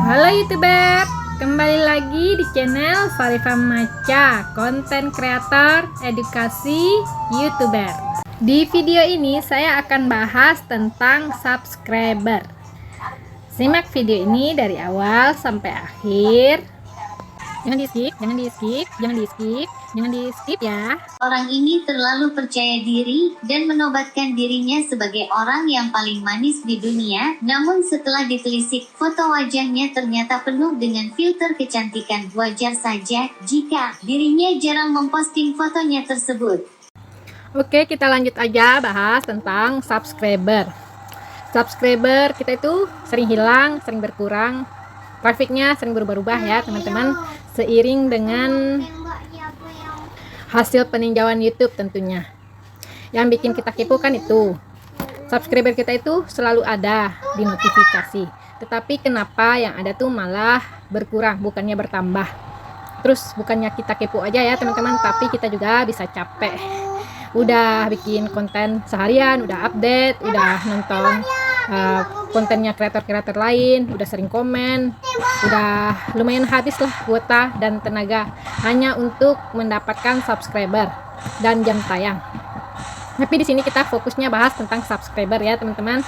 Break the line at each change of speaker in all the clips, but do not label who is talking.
Halo YouTuber, kembali lagi di channel Sarifa Maca, konten kreator edukasi YouTuber. Di video ini saya akan bahas tentang subscriber. Simak video ini dari awal sampai akhir. Jangan di skip, jangan di skip, jangan di skip, jangan di skip ya.
Orang ini terlalu percaya diri dan menobatkan dirinya sebagai orang yang paling manis di dunia. Namun setelah ditelisik, foto wajahnya ternyata penuh dengan filter kecantikan. Wajar saja jika dirinya jarang memposting fotonya tersebut.
Oke, kita lanjut aja bahas tentang subscriber. Subscriber kita itu sering hilang, sering berkurang, grafiknya sering berubah-ubah ya teman-teman, seiring dengan hasil peninjauan YouTube tentunya. Yang bikin kita kepo kan itu subscriber kita itu selalu ada di notifikasi, tetapi kenapa yang ada tuh malah berkurang bukannya bertambah. Terus bukannya kita kepo aja ya teman-teman, tapi kita juga bisa capek. Udah bikin konten seharian, udah update, udah nonton kontennya kreator-kreator lain, udah sering komen, udah lumayan habis lah kuota dan tenaga hanya untuk mendapatkan subscriber dan jam tayang. Tapi di sini kita fokusnya bahas tentang subscriber ya teman-teman.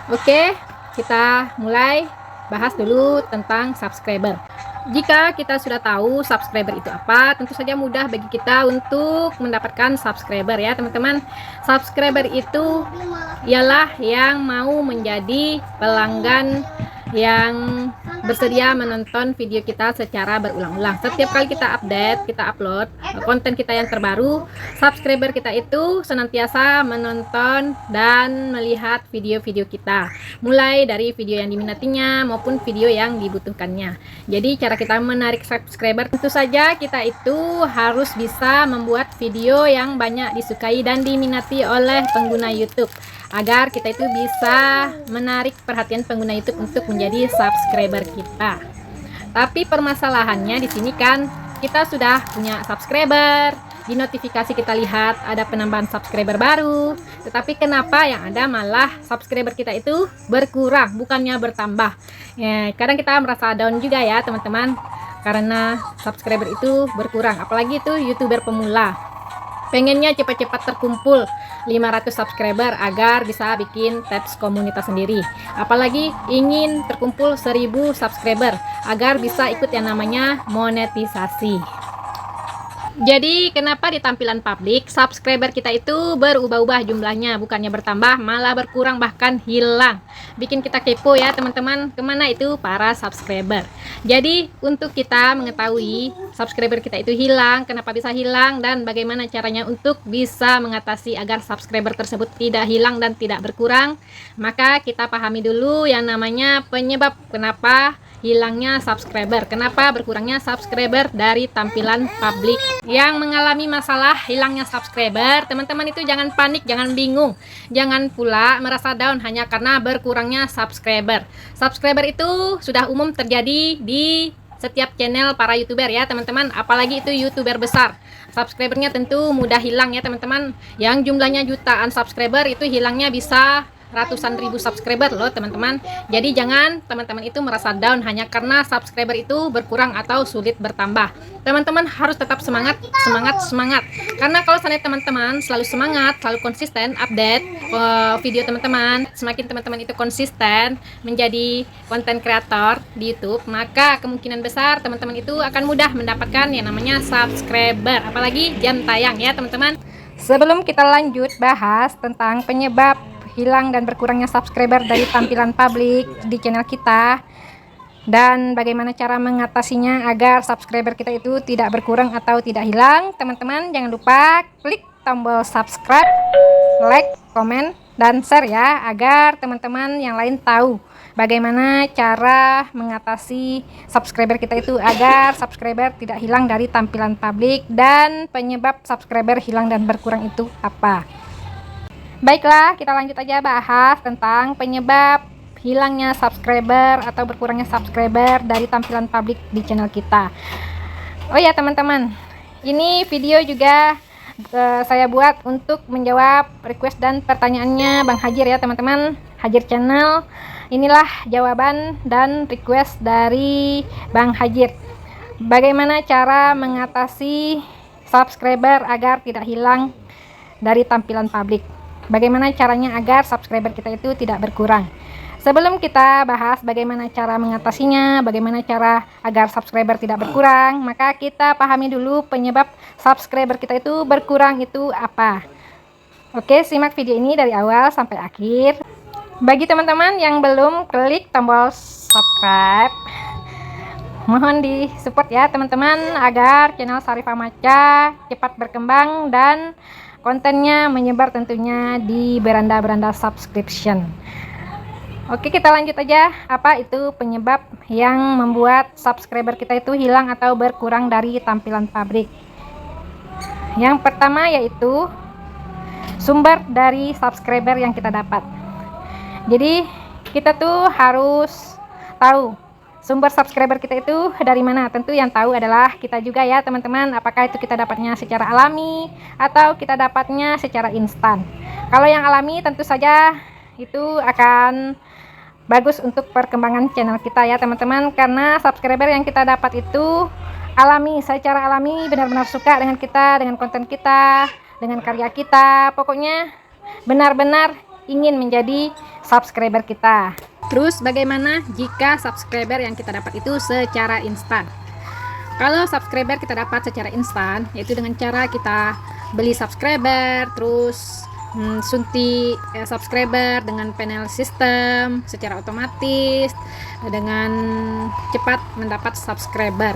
Oke, kita mulai bahas dulu tentang subscriber. Jika kita sudah tahu subscriber itu apa, tentu saja mudah bagi kita untuk mendapatkan subscriber ya teman-teman. Subscriber itu ialah yang mau menjadi pelanggan yang bersedia menonton video kita secara berulang-ulang. Setiap kali kita update, kita upload konten kita yang terbaru, subscriber kita itu senantiasa menonton dan melihat video-video kita, mulai dari video yang diminatinya maupun video yang dibutuhkannya. Jadi cara kita menarik subscriber, tentu saja kita itu harus bisa membuat video yang banyak disukai dan diminati oleh pengguna YouTube, agar kita itu bisa menarik perhatian pengguna YouTube untuk menjadi subscriber kita. Tapi permasalahannya di sini kan kita sudah punya subscriber, di notifikasi kita lihat ada penambahan subscriber baru, tetapi kenapa yang ada malah subscriber kita itu berkurang bukannya bertambah. Ya, kadang kita merasa down juga ya teman-teman, karena subscriber itu berkurang, apalagi itu YouTuber pemula. Pengennya cepat-cepat terkumpul 500 subscriber agar bisa bikin tabs komunitas sendiri. Apalagi ingin terkumpul 1000 subscriber agar bisa ikut yang namanya monetisasi. Jadi kenapa di tampilan publik subscriber kita itu berubah-ubah jumlahnya, bukannya bertambah malah berkurang bahkan hilang. Bikin kita kepo ya teman-teman, kemana itu para subscriber. Jadi untuk kita mengetahui subscriber kita itu hilang, kenapa bisa hilang, dan bagaimana caranya untuk bisa mengatasi agar subscriber tersebut tidak hilang dan tidak berkurang, maka kita pahami dulu yang namanya penyebab kenapa hilangnya subscriber, kenapa berkurangnya subscriber dari tampilan publik. Yang mengalami masalah hilangnya subscriber, teman-teman itu jangan panik, jangan bingung, jangan pula merasa down hanya karena berkurangnya subscriber. Subscriber itu sudah umum terjadi di setiap channel para YouTuber ya teman-teman, apalagi itu YouTuber besar. Subscribernya tentu mudah hilang ya teman-teman. Yang jumlahnya jutaan subscriber itu hilangnya bisa ratusan ribu subscriber loh teman-teman. Jadi jangan teman-teman itu merasa down hanya karena subscriber itu berkurang atau sulit bertambah. Teman-teman harus tetap semangat. Karena kalau seandainya teman-teman selalu semangat, selalu konsisten update video teman-teman, semakin teman-teman itu konsisten menjadi konten kreator di YouTube, maka kemungkinan besar teman-teman itu akan mudah mendapatkan yang namanya subscriber, apalagi jam tayang ya teman-teman. Sebelum kita lanjut bahas tentang penyebab hilang dan berkurangnya subscriber dari tampilan publik di channel kita dan bagaimana cara mengatasinya agar subscriber kita itu tidak berkurang atau tidak hilang, teman-teman jangan lupa klik tombol subscribe, like, komen, dan share ya, agar teman-teman yang lain tahu bagaimana cara mengatasi subscriber kita itu agar subscriber tidak hilang dari tampilan publik dan penyebab subscriber hilang dan berkurang itu apa. Baiklah, kita lanjut aja bahas tentang penyebab hilangnya subscriber atau berkurangnya subscriber dari tampilan publik di channel kita. Oh ya teman-teman, ini video juga saya buat untuk menjawab request dan pertanyaannya Bang Hajir ya teman-teman, Hajir Channel. inilah jawaban dan request dari Bang Hajir. Bagaimana cara mengatasi subscriber agar tidak hilang dari tampilan publik? Bagaimana caranya agar subscriber kita itu tidak berkurang? Sebelum kita bahas bagaimana cara mengatasinya, bagaimana cara agar subscriber tidak berkurang, maka kita pahami dulu penyebab subscriber kita itu berkurang itu apa. Oke, simak video ini dari awal sampai akhir. Bagi teman-teman yang belum klik tombol subscribe, mohon di support ya teman-teman agar channel Sarifah Maca cepat berkembang dan kontennya menyebar tentunya di beranda-beranda subscription. Oke, kita lanjut aja. Apa itu penyebab yang membuat subscriber kita itu hilang atau berkurang dari tampilan publik? Yang pertama yaitu sumber dari subscriber yang kita dapat. Jadi kita tuh harus tahu sumber subscriber kita itu dari mana. Tentu yang tahu adalah kita juga ya teman-teman. Apakah itu kita dapatnya secara alami atau kita dapatnya secara instan. Kalau yang alami tentu saja itu akan bagus untuk perkembangan channel kita ya teman-teman, karena subscriber yang kita dapat itu alami, secara alami benar-benar suka dengan kita, dengan konten kita, dengan karya kita, pokoknya benar-benar ingin menjadi subscriber kita. Terus bagaimana jika subscriber yang kita dapat itu secara instan? Kalau subscriber kita dapat secara instan, yaitu dengan cara kita beli subscriber, terus suntik subscriber dengan panel sistem secara otomatis dengan cepat mendapat subscriber.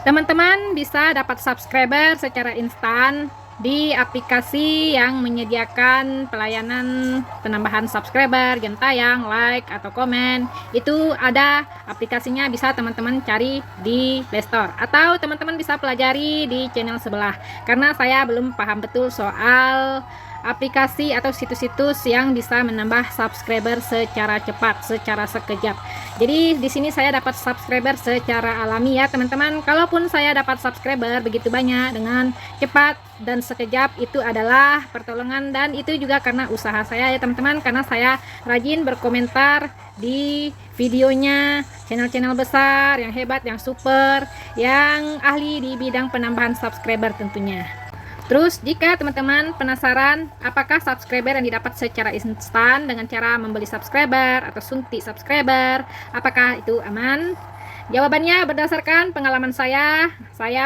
Teman-teman bisa dapat subscriber secara instan di aplikasi yang menyediakan pelayanan penambahan subscriber, jam tayang, like, atau komen. Itu ada aplikasinya, bisa teman-teman cari di Play Store atau teman-teman bisa pelajari di channel sebelah, karena saya belum paham betul soal aplikasi atau situs-situs yang bisa menambah subscriber secara cepat, secara sekejap. Jadi di sini saya dapat subscriber secara alami ya teman-teman. Kalaupun saya dapat subscriber begitu banyak dengan cepat dan sekejap, itu adalah pertolongan dan itu juga karena usaha saya ya teman-teman, karena saya rajin berkomentar di videonya channel-channel besar yang hebat, yang super, yang ahli di bidang penambahan subscriber tentunya. Terus jika teman-teman penasaran apakah subscriber yang didapat secara instan dengan cara membeli subscriber atau suntik subscriber, apakah itu aman? Jawabannya berdasarkan pengalaman saya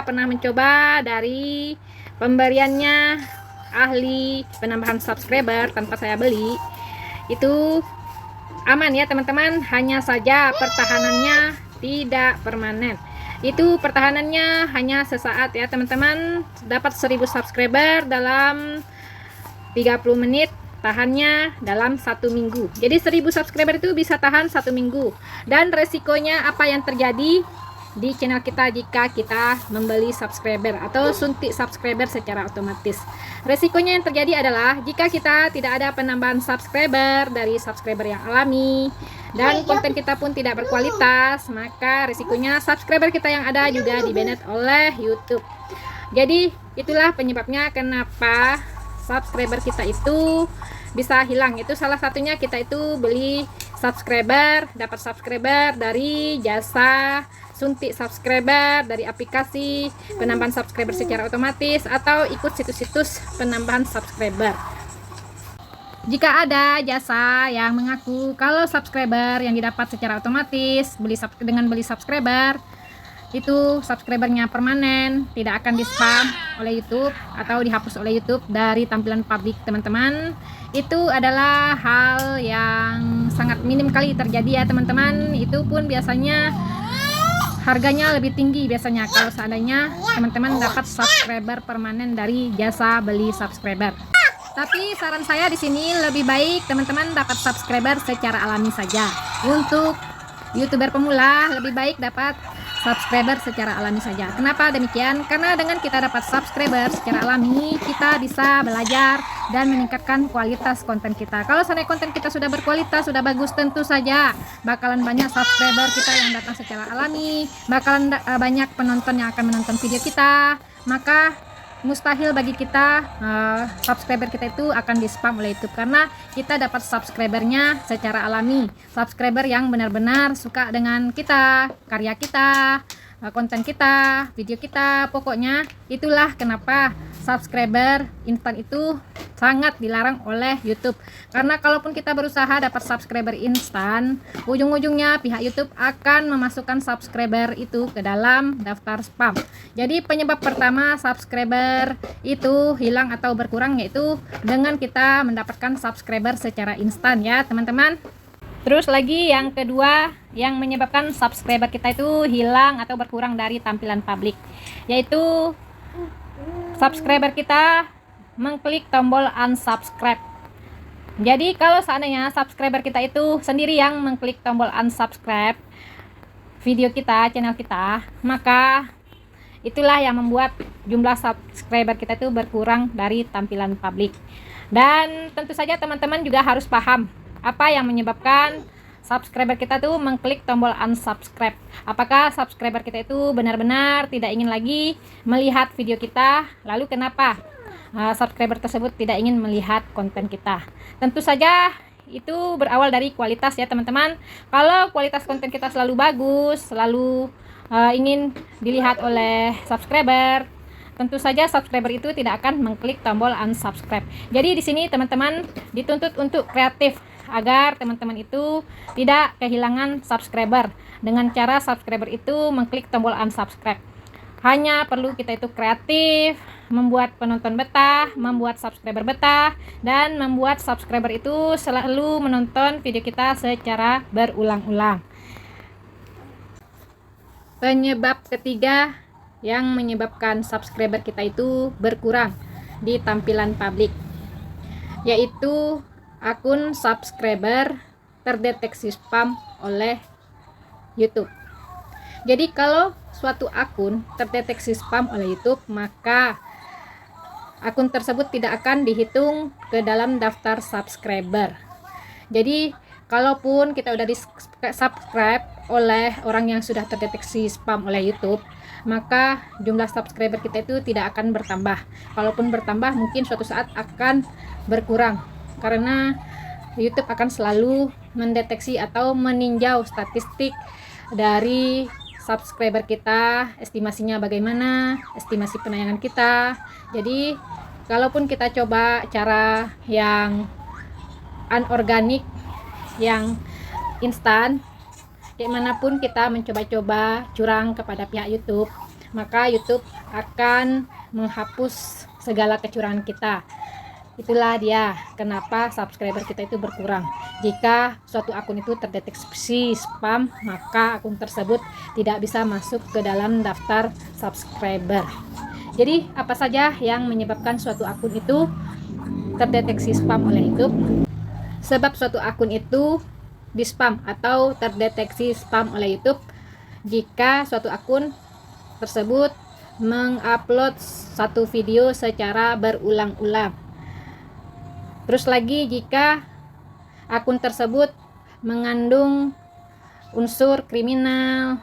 pernah mencoba dari pemberiannya ahli penambahan subscriber tanpa saya beli. Itu aman ya teman-teman, hanya saja pertahanannya tidak permanen. Itu pertahanannya hanya sesaat ya teman-teman. Dapat 1000 subscriber dalam 30 menit, tahannya dalam 1 minggu. Jadi 1000 subscriber itu bisa tahan 1 minggu. Dan resikonya apa yang terjadi di channel kita jika kita membeli subscriber atau suntik subscriber secara otomatis? Resikonya yang terjadi adalah jika kita tidak ada penambahan subscriber dari subscriber yang alami dan konten kita pun tidak berkualitas, maka risikonya subscriber kita yang ada juga di-banned oleh YouTube. Jadi itulah penyebabnya kenapa subscriber kita itu bisa hilang. Itu salah satunya kita itu beli subscriber, dapat subscriber dari jasa suntik subscriber, dari aplikasi penambahan subscriber secara otomatis, atau ikut situs-situs penambahan subscriber. Jika ada jasa yang mengaku kalau subscriber yang didapat secara otomatis dengan beli subscriber itu subscribernya permanen, tidak akan di spam oleh YouTube atau dihapus oleh YouTube dari tampilan publik teman-teman, itu adalah hal yang sangat minim kali terjadi ya teman-teman. Itu pun biasanya harganya lebih tinggi biasanya kalau seandainya teman-teman dapat subscriber permanen dari jasa beli subscriber. Tapi saran saya di sini lebih baik teman-teman dapat subscriber secara alami saja. Untuk YouTuber pemula lebih baik dapat subscriber secara alami saja. Kenapa demikian? Karena dengan kita dapat subscriber secara alami, kita bisa belajar dan meningkatkan kualitas konten kita. Kalau seandainya konten kita sudah berkualitas, sudah bagus, tentu saja bakalan banyak subscriber kita yang datang secara alami, bakalan banyak penonton yang akan menonton video kita. Maka mustahil bagi kita subscriber kita itu akan di spam oleh YouTube, karena kita dapat subscribernya secara alami, subscriber yang benar-benar suka dengan kita, karya kita, konten kita, video kita. Pokoknya itulah kenapa subscriber instan itu sangat dilarang oleh YouTube, karena kalaupun kita berusaha dapat subscriber instan, ujung-ujungnya pihak YouTube akan memasukkan subscriber itu ke dalam daftar spam. Jadi penyebab pertama subscriber itu hilang atau berkurang yaitu dengan kita mendapatkan subscriber secara instan ya teman-teman. Terus lagi yang kedua yang menyebabkan subscriber kita itu hilang atau berkurang dari tampilan publik, yaitu subscriber kita mengklik tombol unsubscribe. Jadi kalau seandainya subscriber kita itu sendiri yang mengklik tombol unsubscribe video kita, channel kita, maka itulah yang membuat jumlah subscriber kita itu berkurang dari tampilan publik. Dan tentu saja teman-teman juga harus paham apa yang menyebabkan subscriber kita tuh mengklik tombol unsubscribe. Apakah subscriber kita itu benar-benar tidak ingin lagi melihat video kita? Lalu kenapa subscriber tersebut tidak ingin melihat konten kita? Tentu saja itu berawal dari kualitas ya teman-teman. Kalau kualitas konten kita selalu bagus, selalu ingin dilihat oleh subscriber, tentu saja subscriber itu tidak akan mengklik tombol unsubscribe. Jadi di sini teman-teman dituntut untuk kreatif agar teman-teman itu tidak kehilangan subscriber dengan cara subscriber itu mengklik tombol unsubscribe. Hanya perlu kita itu kreatif, membuat penonton betah, membuat subscriber betah, dan membuat subscriber itu selalu menonton video kita secara berulang-ulang. Penyebab ketiga yang menyebabkan subscriber kita itu berkurang di tampilan publik, yaitu akun subscriber terdeteksi spam oleh YouTube. Jadi kalau suatu akun terdeteksi spam oleh YouTube, maka akun tersebut tidak akan dihitung ke dalam daftar subscriber. Jadi kalaupun kita udah di subscribe oleh orang yang sudah terdeteksi spam oleh YouTube, maka jumlah subscriber kita itu tidak akan bertambah. Kalaupun bertambah, mungkin suatu saat akan berkurang, karena YouTube akan selalu mendeteksi atau meninjau statistik dari subscriber kita, estimasinya bagaimana, estimasi penayangan kita. Jadi kalaupun kita coba cara yang anorganik, yang instan, dimanapun kita mencoba-coba curang kepada pihak YouTube, maka YouTube akan menghapus segala kecurangan kita. Itulah dia kenapa subscriber kita itu berkurang. Jika suatu akun itu terdeteksi spam, maka akun tersebut tidak bisa masuk ke dalam daftar subscriber. Jadi apa saja yang menyebabkan suatu akun itu terdeteksi spam oleh YouTube? Sebab suatu akun itu di spam atau terdeteksi spam oleh YouTube jika suatu akun tersebut mengupload satu video secara berulang-ulang. Terus lagi jika akun tersebut mengandung unsur kriminal,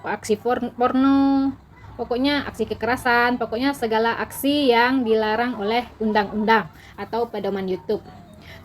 aksi porno, pokoknya aksi kekerasan, pokoknya segala aksi yang dilarang oleh undang-undang atau pedoman YouTube.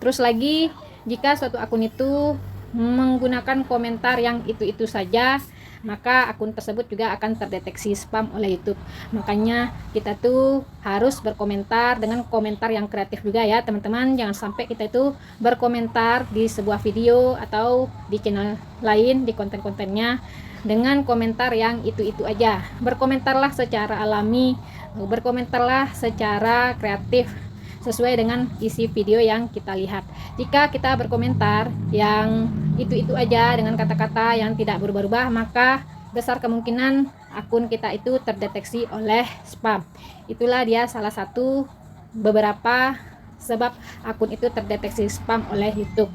Terus lagi jika suatu akun itu menggunakan komentar yang itu-itu saja, maka akun tersebut juga akan terdeteksi spam oleh YouTube. Makanya kita tuh harus berkomentar dengan komentar yang kreatif juga ya teman-teman. Jangan sampai kita itu berkomentar di sebuah video atau di channel lain, di konten-kontennya dengan komentar yang itu-itu aja. Berkomentarlah secara alami, berkomentarlah secara kreatif sesuai dengan isi video yang kita lihat. Jika kita berkomentar yang itu-itu aja dengan kata-kata yang tidak berubah-ubah, maka besar kemungkinan akun kita itu terdeteksi oleh spam. Itulah dia salah satu beberapa sebab akun itu terdeteksi spam oleh YouTube.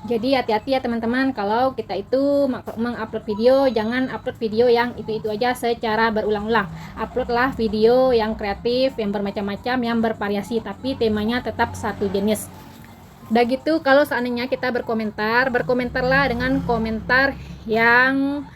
Jadi hati-hati ya teman-teman, kalau kita itu mengupload video, jangan upload video yang itu-itu aja secara berulang-ulang. Uploadlah video yang kreatif, yang bermacam-macam, yang bervariasi, tapi temanya tetap satu jenis. Udah gitu, kalau seandainya kita berkomentar, berkomentarlah dengan komentar yang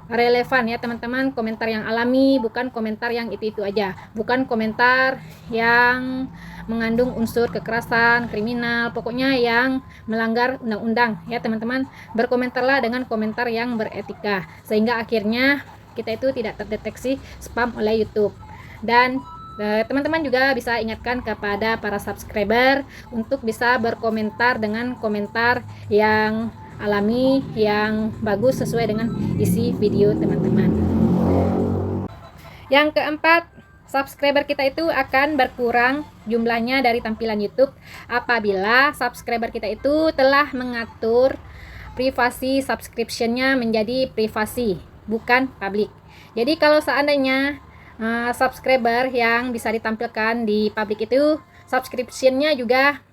relevan ya teman-teman, komentar yang alami, bukan komentar yang itu-itu aja, bukan komentar yang mengandung unsur kekerasan, kriminal, pokoknya yang melanggar undang-undang ya teman-teman. Berkomentarlah dengan komentar yang beretika, sehingga akhirnya kita itu tidak terdeteksi spam oleh YouTube. Dan teman-teman juga bisa ingatkan kepada para subscriber untuk bisa berkomentar dengan komentar yang alami, yang bagus sesuai dengan isi video teman-teman. Yang keempat, subscriber kita itu akan berkurang jumlahnya dari tampilan YouTube apabila subscriber kita itu telah mengatur privasi subscription-nya menjadi privasi, bukan public. Jadi kalau seandainya subscriber yang bisa ditampilkan di public itu subscription-nya juga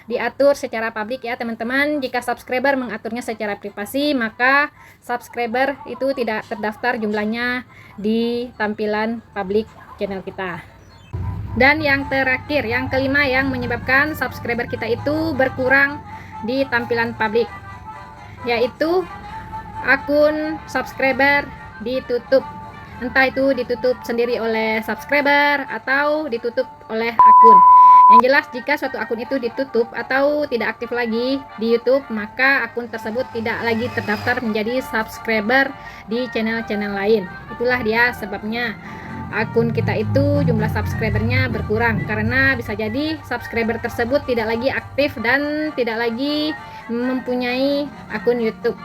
diatur secara publik ya teman-teman. Jika subscriber mengaturnya secara privasi, maka subscriber itu tidak terdaftar jumlahnya di tampilan publik channel kita. Dan yang terakhir, yang kelima yang menyebabkan subscriber kita itu berkurang di tampilan publik, yaitu akun subscriber ditutup. Entah itu ditutup sendiri oleh subscriber atau ditutup oleh akun. Yang jelas, jika suatu akun itu ditutup atau tidak aktif lagi di YouTube, maka akun tersebut tidak lagi terdaftar menjadi subscriber di channel-channel lain. Itulah dia sebabnya akun kita itu jumlah subscribernya berkurang, karena bisa jadi subscriber tersebut tidak lagi aktif dan tidak lagi mempunyai akun YouTube,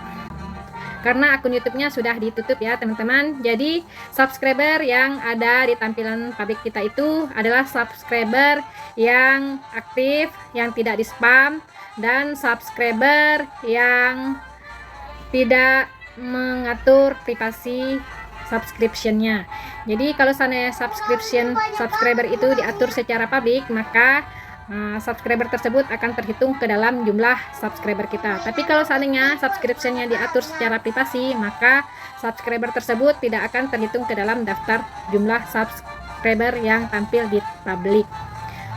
karena akun YouTube-nya sudah ditutup ya teman-teman. Jadi subscriber yang ada di tampilan publik kita itu adalah subscriber yang aktif, yang tidak di spam, dan subscriber yang tidak mengatur privasi subscription-nya. Jadi kalau seandainya subscriber itu diatur secara publik, maka subscriber tersebut akan terhitung ke dalam jumlah subscriber kita. Tapi kalau seandainya subscription-nya diatur secara privasi, maka subscriber tersebut tidak akan terhitung ke dalam daftar jumlah subscriber yang tampil di publik.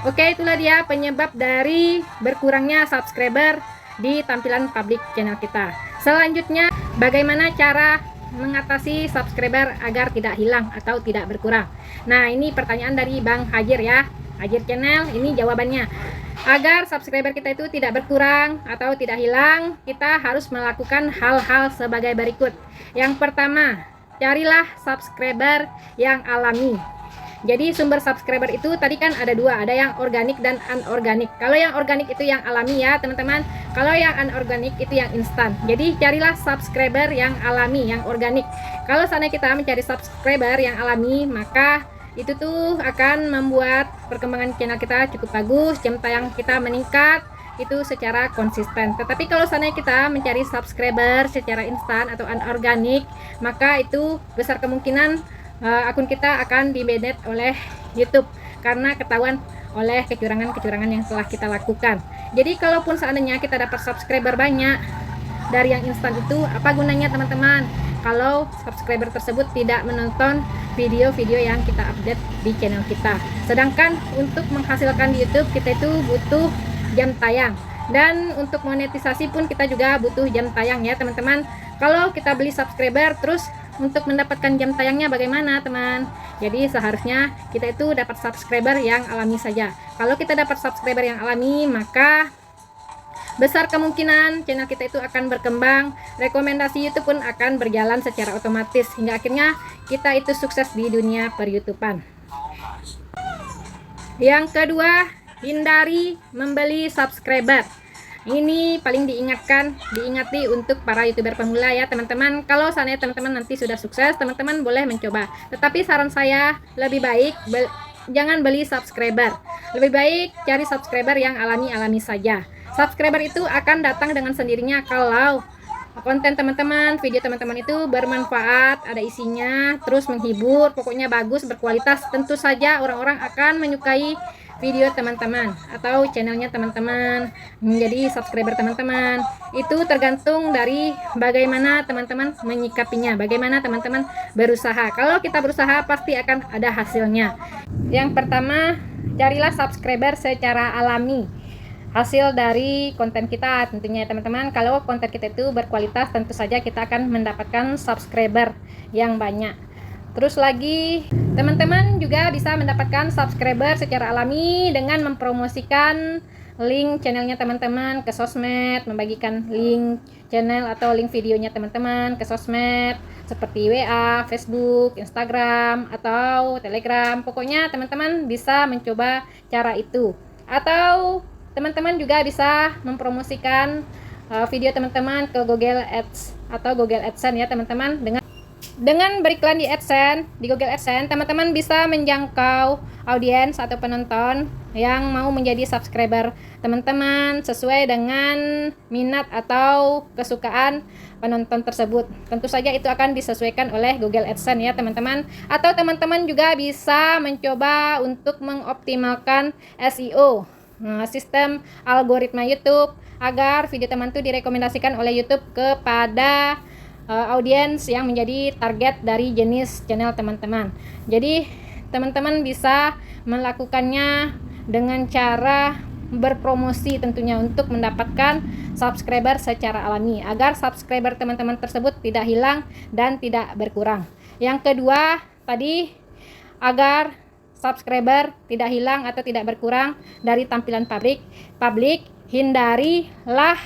Oke, itulah dia penyebab dari berkurangnya subscriber di tampilan publik channel kita. Selanjutnya, bagaimana cara mengatasi subscriber agar tidak hilang atau tidak berkurang? Nah, ini pertanyaan dari Bang Hajir ya, Hajir Channel. Ini jawabannya. Agar subscriber kita itu tidak berkurang atau tidak hilang, kita harus melakukan hal-hal sebagai berikut. Yang pertama, carilah subscriber yang alami. Jadi sumber subscriber itu tadi kan ada dua, ada yang organik dan anorganik. Kalau yang organik itu yang alami ya teman-teman, kalau yang anorganik itu yang instan. Jadi carilah subscriber yang alami, yang organik. Kalau seandainya kita mencari subscriber yang alami, maka itu tuh akan membuat perkembangan channel kita cukup bagus, jam tayang kita meningkat itu secara konsisten. Tetapi kalau seandainya kita mencari subscriber secara instan atau anorganik, maka itu besar kemungkinan akun kita akan di-banned oleh YouTube karena ketahuan oleh kecurangan-kecurangan yang telah kita lakukan. Jadi kalaupun seandainya kita dapat subscriber banyak dari yang instan, itu apa gunanya teman-teman kalau subscriber tersebut tidak menonton video-video yang kita update di channel kita. Sedangkan untuk menghasilkan di YouTube kita itu butuh jam tayang, dan untuk monetisasi pun kita juga butuh jam tayang ya teman-teman. Kalau kita beli subscriber terus untuk mendapatkan jam tayangnya bagaimana teman? Jadi seharusnya kita itu dapat subscriber yang alami saja. Kalau kita dapat subscriber yang alami, maka besar kemungkinan channel kita itu akan berkembang, rekomendasi YouTube pun akan berjalan secara otomatis hingga akhirnya kita itu sukses di dunia per-YouTubean. Yang kedua, hindari membeli subscriber. Ini paling diingati untuk para YouTuber pemula ya teman-teman. Kalau seandainya teman-teman nanti sudah sukses, teman-teman boleh mencoba. Tetapi saran saya lebih baik jangan beli subscriber. Lebih baik cari subscriber yang alami-alami saja. Subscriber itu akan datang dengan sendirinya kalau konten teman-teman, video teman-teman itu bermanfaat, ada isinya, terus menghibur, pokoknya bagus, berkualitas. Tentu saja orang-orang akan menyukai video teman-teman atau channelnya teman-teman, menjadi subscriber teman-teman. Itu tergantung dari bagaimana teman-teman menyikapinya, bagaimana teman-teman berusaha. Kalau kita berusaha pasti akan ada hasilnya. Yang pertama, carilah subscriber secara alami. hasil dari konten kita tentunya ya teman-teman. Kalau konten kita itu berkualitas, tentu saja kita akan mendapatkan subscriber yang banyak. Terus lagi teman-teman juga bisa mendapatkan subscriber secara alami dengan mempromosikan link channelnya teman-teman ke sosmed, membagikan link channel atau link videonya teman-teman ke sosmed seperti WA, Facebook, Instagram, atau Telegram. Pokoknya teman-teman bisa mencoba cara itu. Atau teman-teman juga bisa mempromosikan video teman-teman ke Google Ads atau Google AdSense ya teman-teman. Dengan beriklan di AdSense, di Google AdSense, teman-teman bisa menjangkau audiens atau penonton yang mau menjadi subscriber teman-teman sesuai dengan minat atau kesukaan penonton tersebut. Tentu saja itu akan disesuaikan oleh Google AdSense ya teman-teman. Atau teman-teman juga bisa mencoba untuk mengoptimalkan SEO, sistem algoritma YouTube, agar video teman itu direkomendasikan oleh YouTube kepada audiens yang menjadi target dari jenis channel teman-teman. Jadi teman-teman bisa melakukannya dengan cara berpromosi tentunya untuk mendapatkan subscriber secara alami, agar subscriber teman-teman tersebut tidak hilang dan tidak berkurang. Yang kedua tadi, agar subscriber tidak hilang atau tidak berkurang dari tampilan publik, hindarilah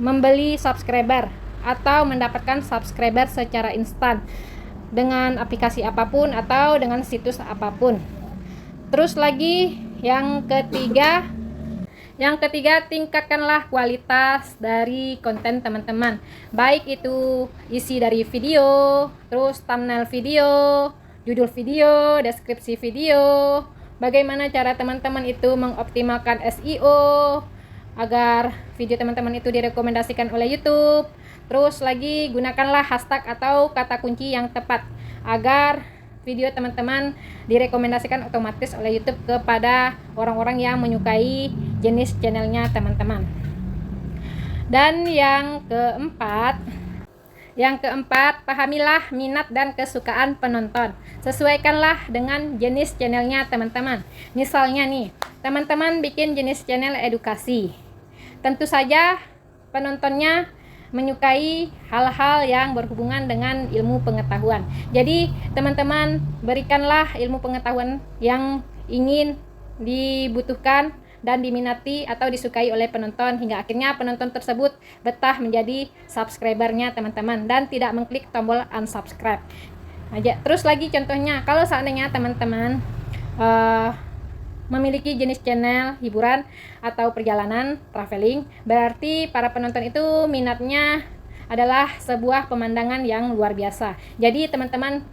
membeli subscriber atau mendapatkan subscriber secara instan dengan aplikasi apapun atau dengan situs apapun. Terus lagi yang ketiga, tingkatkanlah kualitas dari konten teman-teman, baik itu isi dari video, terus thumbnail video, judul video, deskripsi video. Bagaimana cara teman-teman itu mengoptimalkan SEO agar video teman-teman itu direkomendasikan oleh YouTube. Terus lagi, gunakanlah hashtag atau kata kunci yang tepat agar video teman-teman direkomendasikan otomatis oleh YouTube kepada orang-orang yang menyukai jenis channelnya teman-teman. Dan yang keempat, pahamilah minat dan kesukaan penonton. Sesuaikanlah dengan jenis channelnya teman-teman. Misalnya nih, teman-teman bikin jenis channel edukasi. Tentu saja penontonnya menyukai hal-hal yang berhubungan dengan ilmu pengetahuan. Jadi teman-teman berikanlah ilmu pengetahuan yang ingin dibutuhkan dan diminati atau disukai oleh penonton, hingga akhirnya penonton tersebut betah menjadi subscribernya teman-teman dan tidak mengklik tombol unsubscribe aja. Terus lagi contohnya, kalau seandainya teman-teman memiliki jenis channel hiburan atau perjalanan traveling, berarti para penonton itu minatnya adalah sebuah pemandangan yang luar biasa. Jadi teman-teman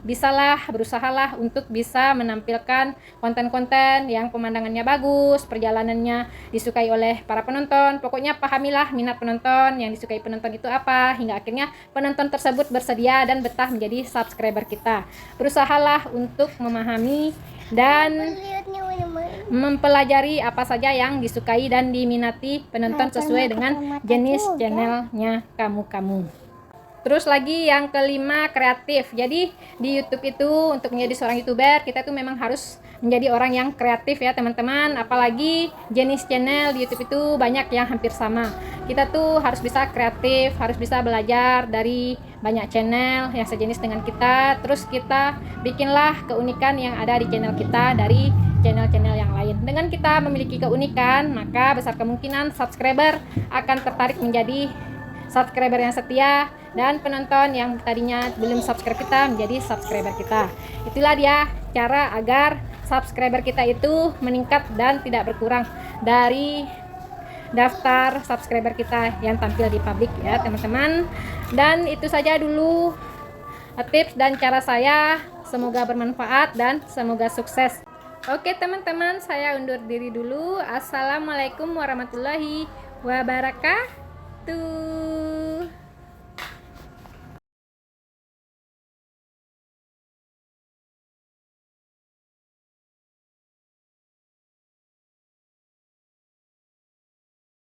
berusahalah untuk bisa menampilkan konten-konten yang pemandangannya bagus, perjalanannya disukai oleh para penonton. Pokoknya pahamilah minat penonton, yang disukai penonton itu apa, hingga akhirnya penonton tersebut bersedia dan betah menjadi subscriber kita. Berusahalah untuk memahami dan mempelajari apa saja yang disukai dan diminati penonton sesuai dengan jenis channelnya kamu. Terus lagi yang kelima, kreatif. Jadi di YouTube itu untuk menjadi seorang YouTuber, kita tuh memang harus menjadi orang yang kreatif ya teman-teman. Apalagi jenis channel di YouTube itu banyak yang hampir sama. Kita tuh harus bisa kreatif, harus bisa belajar dari banyak channel yang sejenis dengan kita. Terus kita bikinlah keunikan yang ada di channel kita dari channel-channel yang lain. Dengan kita memiliki keunikan, maka besar kemungkinan subscriber akan tertarik menjadi subscriber yang setia, dan penonton yang tadinya belum subscribe kita menjadi subscriber kita. Itulah dia cara agar subscriber kita itu meningkat dan tidak berkurang dari daftar subscriber kita yang tampil di publik ya teman-teman. Dan itu saja dulu tips dan cara saya, semoga bermanfaat dan semoga sukses. Oke teman-teman, saya undur diri dulu. Assalamualaikum warahmatullahi wabarakatuh.